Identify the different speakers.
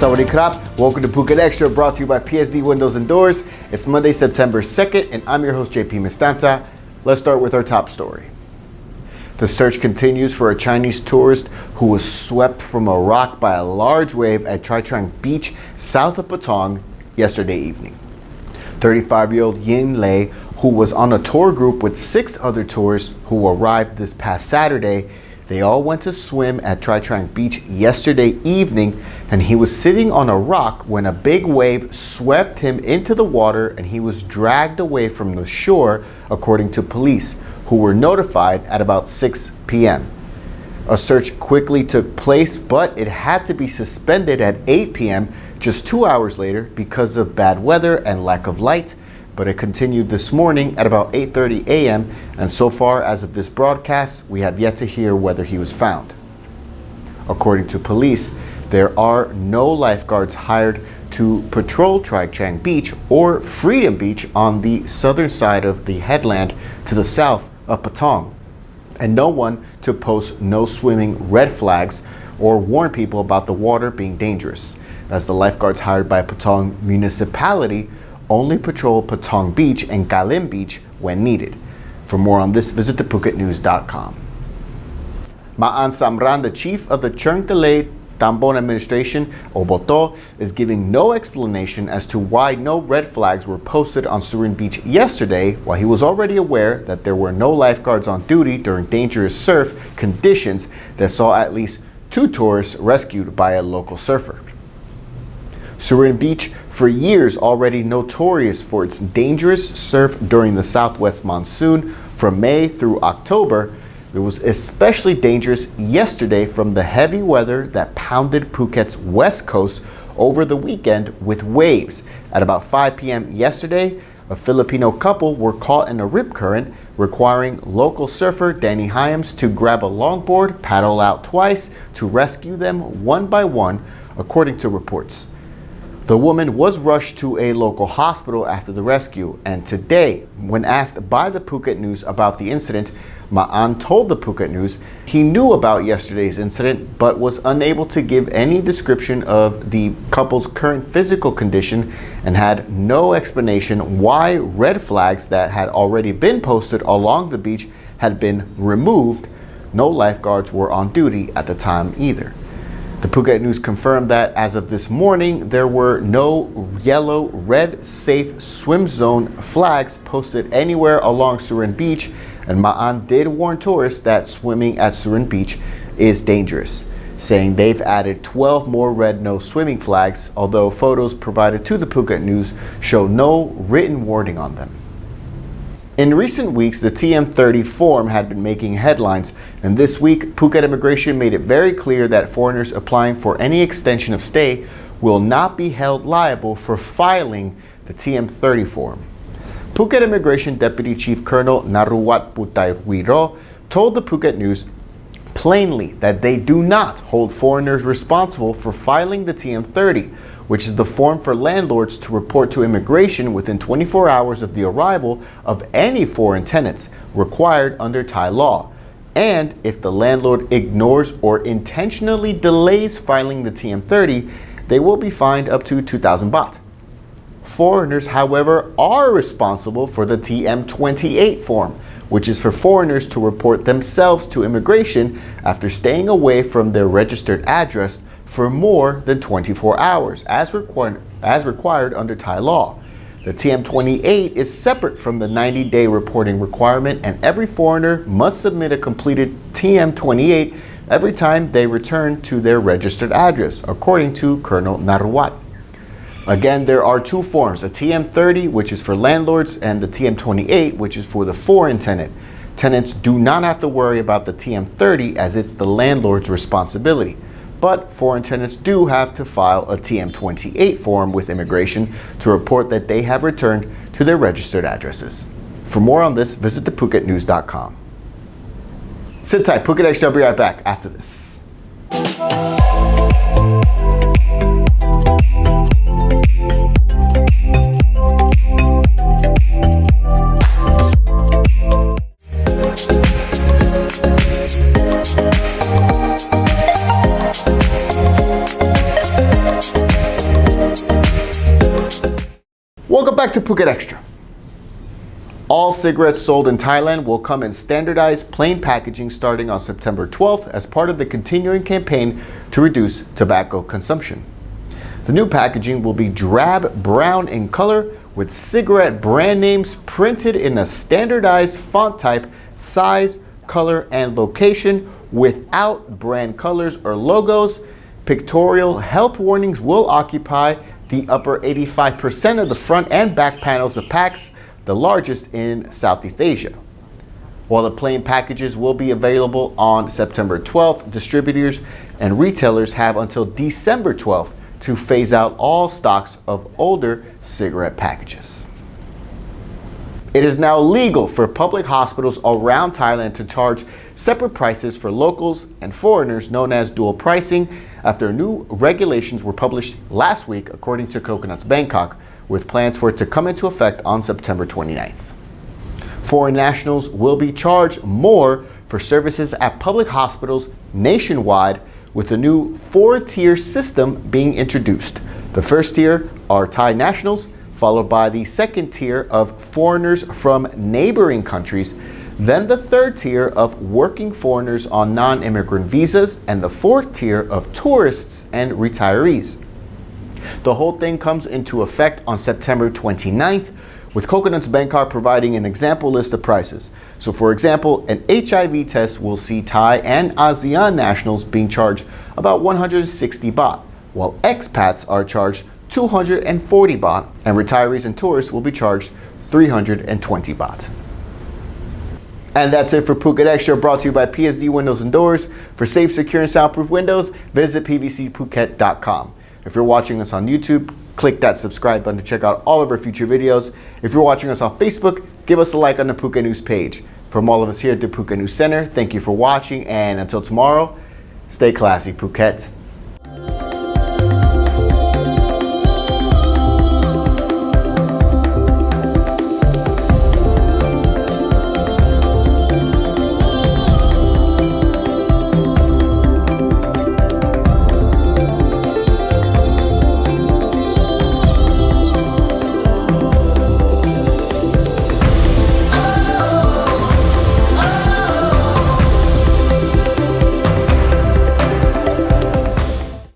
Speaker 1: Sawadee krap. Welcome to Phuket Xtra, brought to you by PSD Windows and Doors. It's Monday, September 2nd, and I'm your host, JP Mestanza. Let's start with our top story. The search continues for a Chinese tourist who was swept from a rock by a large wave at Surin Beach, south of Patong, yesterday evening. 35-year-old Yin Lei, who was on a tour group with 6 other tourists who arrived this past Saturday. They all went to swim at Surin Beach yesterday evening, and he was sitting on a rock when a big wave swept him into the water and he was dragged away from the shore, according to police, who were notified at about 6 p.m. A search quickly took place, but it had to be suspended at 8 p.m. just 2 hours later because of bad weather and lack of light. But it continued this morning at about 8:30 a.m. and so far as of this broadcast, we have yet to hear whether he was found. According to police, there are no lifeguards hired to patrol Surin Beach or Freedom Beach on the southern side of the headland to the south of Patong, and no one to post no swimming red flags or warn people about the water being dangerous, as the lifeguards hired by Patong municipality only patrol Patong Beach and Galim Beach when needed. For more on this, visit thephuket.news.com. MaAnn Samran, the chief of the Chungkalay Tambon administration, Oboto, is giving no explanation as to why no red flags were posted on Surin Beach yesterday, while he was already aware that there were no lifeguards on duty during dangerous surf conditions that saw at least 2 tourists rescued by a local surfer. Surin Beach, for years already notorious for its dangerous surf during the southwest monsoon from May through October, it was especially dangerous yesterday from the heavy weather that pounded Phuket's west coast over the weekend with waves. At about 5 p.m. yesterday, a Filipino couple were caught in a rip current, requiring local surfer Danny Hyams to grab a longboard, paddle out twice to rescue them one by one, according to reports. The woman was rushed to a local hospital after the rescue, and today, when asked by the Phuket News about the incident, MaAnn told the Phuket News he knew about yesterday's incident but was unable to give any description of the couple's current physical condition and had no explanation why red flags that had already been posted along the beach had been removed. No lifeguards were on duty at the time either. The Phuket News confirmed that as of this morning, there were no yellow, red, safe swim zone flags posted anywhere along Surin Beach, and MaAnn did warn tourists that swimming at Surin Beach is dangerous, saying they've added 12 more red no swimming flags, although photos provided to the Phuket News show no written warning on them. In recent weeks, the TM30 form had been making headlines, and this week, Phuket Immigration made it very clear that foreigners applying for any extension of stay will not be held liable for filing the TM30 form. Phuket Immigration Deputy Chief Colonel Naruwat Putaihuiro told the Phuket News plainly that they do not hold foreigners responsible for filing the TM30, which is the form for landlords to report to immigration within 24 hours of the arrival of any foreign tenants required under Thai law. And if the landlord ignores or intentionally delays filing the TM30, they will be fined up to 2,000 baht. Foreigners, however, are responsible for the TM28 form, which is for foreigners to report themselves to immigration after staying away from their registered address for more than 24 hours, as required under Thai law. The TM28 is separate from the 90-day reporting requirement, and every foreigner must submit a completed TM28 every time they return to their registered address, according to Colonel Naruwat. Again, there are 2 forms, a TM30, which is for landlords, and the TM28, which is for the foreign tenant. Tenants do not have to worry about the TM30 as it's the landlord's responsibility. But foreign tenants do have to file a TM28 form with immigration to report that they have returned to their registered addresses. For more on this, visit thephuket.news.com. Sit tight, Phuket Xtra will be right back after this. back to Phuket Extra. All cigarettes sold in Thailand will come in standardized plain packaging starting on September 12th as part of the continuing campaign to reduce tobacco consumption. The new packaging will be drab brown in color with cigarette brand names printed in a standardized font type, size, color, and location without brand colors or logos. Pictorial health warnings will occupy the upper 85% of the front and back panels of packs, the largest in Southeast Asia. While the plain packages will be available on September 12th, distributors and retailers have until December 12th to phase out all stocks of older cigarette packages. It is now legal for public hospitals around Thailand to charge separate prices for locals and foreigners, known as dual pricing, after new regulations were published last week, according to Coconuts Bangkok, with plans for it to come into effect on September 29th. Foreign nationals will be charged more for services at public hospitals nationwide, with a new 4-tier system being introduced. The first tier are Thai nationals, followed by the second tier of foreigners from neighboring countries, then the third tier of working foreigners on non-immigrant visas, and the fourth tier of tourists and retirees. The whole thing comes into effect on September 29th, with Coconuts Bangkok providing an example list of prices. So for example, an HIV test will see Thai and ASEAN nationals being charged about 160 baht, while expats are charged 240 baht, and retirees and tourists will be charged 320 baht. And that's it for Phuket Extra, brought to you by PSD Windows and Doors. For safe, secure, and soundproof windows, visit pvcphuket.com. If you're watching us on YouTube, click that subscribe button to check out all of our future videos. If you're watching us on Facebook, give us a like on the Phuket News page. From all of us here at the Phuket News Center, thank you for watching, and until tomorrow, stay classy, Phuket.